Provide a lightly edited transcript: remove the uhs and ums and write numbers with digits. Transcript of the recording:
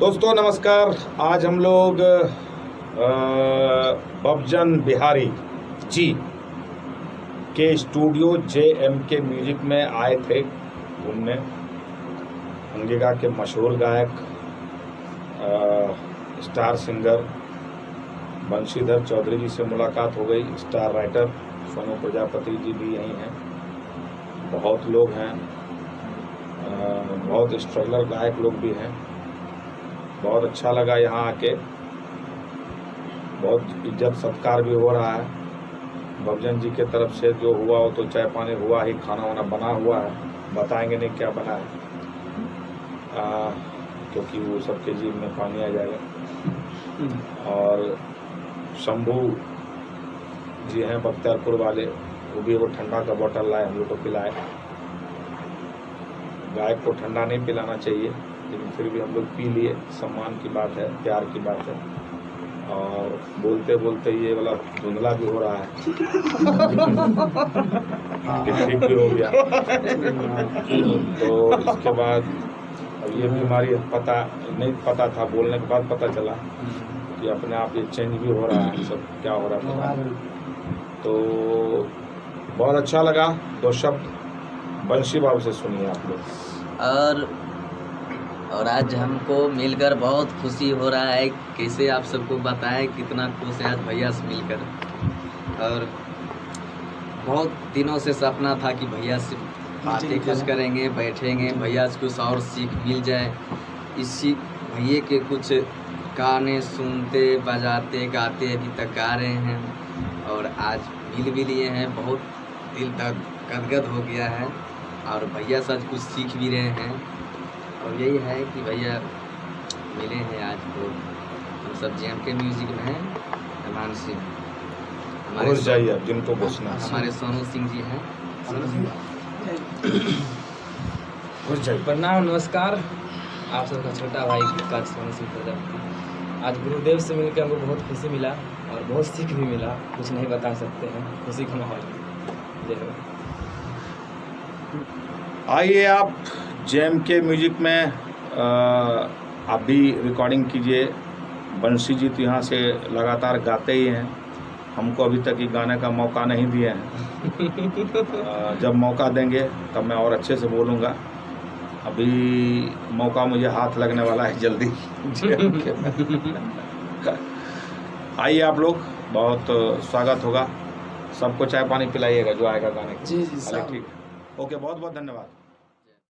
दोस्तों नमस्कार। आज हम लोग बबजन बिहारी जी के स्टूडियो JMK म्यूजिक में आए थे घूमने। अंगिका के मशहूर गायक स्टार सिंगर बंशीधर चौधरी जी से मुलाकात हो गई। स्टार राइटर सोनू प्रजापति जी भी यहीं हैं। बहुत लोग हैं, बहुत स्ट्रगलर गायक लोग भी हैं। बहुत अच्छा लगा यहाँ आके, बहुत इज्जत सत्कार भी हो रहा है। बबजन जी के तरफ से जो हुआ वो तो चाय पानी हुआ ही, खाना वाना बना हुआ है, बताएंगे नहीं क्या बना है क्योंकि वो सबके जीव में पानी आ जाएगा। और शंभू जी हैं बख्तियारपुर वाले, वो भी वो ठंडा का बोतल लाए, हम लोग को पिलाए। गायक को ठंडा नहीं पिलाना चाहिए, लेकिन फिर भी हम लोग पी लिए। सम्मान की बात है, प्यार की बात है। और बोलते बोलते ये वाला धुंधला भी हो रहा है ठीक भी हो गया। तो इसके बाद अब ये बीमारी पता नहीं पता था, बोलने के बाद पता चला कि अपने आप ये चेंज भी हो रहा है। सब क्या हो रहा है तो बहुत अच्छा लगा। दो शब्द बंशी बाबू से सुनिए आप लोग। और आज हमको मिलकर बहुत खुशी हो रहा है। कैसे आप सबको बताएं कितना खुश है आज भैया से मिलकर। और बहुत दिनों से सपना था कि भैया से बातें कुछ करेंगे, बैठेंगे, भैया से कुछ और सीख मिल जाए। इसी भैया के कुछ गाने सुनते बजाते गाते अभी तक गा रहे हैं और आज मिल भी लिए हैं। बहुत दिल तक गदगद हो गया है और भैया से आज कुछ सीख भी रहे हैं। और यही है कि भैया मिले हैं आज। तो हम सब JMK म्यूजिक में हैं। हनुमान सिंह हमारे जाइए जिनको पूछना, हमारे सोनू सिंह जी हैं। प्रणाम, नमस्कार। आप सबका छोटा भाई का सोनू सिंह प्रजापति। आज गुरुदेव से मिलकर हमको बहुत खुशी मिला और बहुत सीख भी मिला। कुछ नहीं बता सकते हैं, खुशी का माहौल। जय हो। आइए आप JMK म्यूजिक में आप भी रिकॉर्डिंग कीजिए। बंशी जी तो यहाँ से लगातार गाते ही हैं, हमको अभी तक ये गाने का मौका नहीं दिए हैं। जब मौका देंगे तब मैं और अच्छे से बोलूँगा। अभी मौका मुझे हाथ लगने वाला है जल्दी। आइए आप लोग, बहुत स्वागत होगा। सबको चाय पानी पिलाइएगा जो आएगा गाने के। जी ठीक है, ओके, बहुत बहुत धन्यवाद।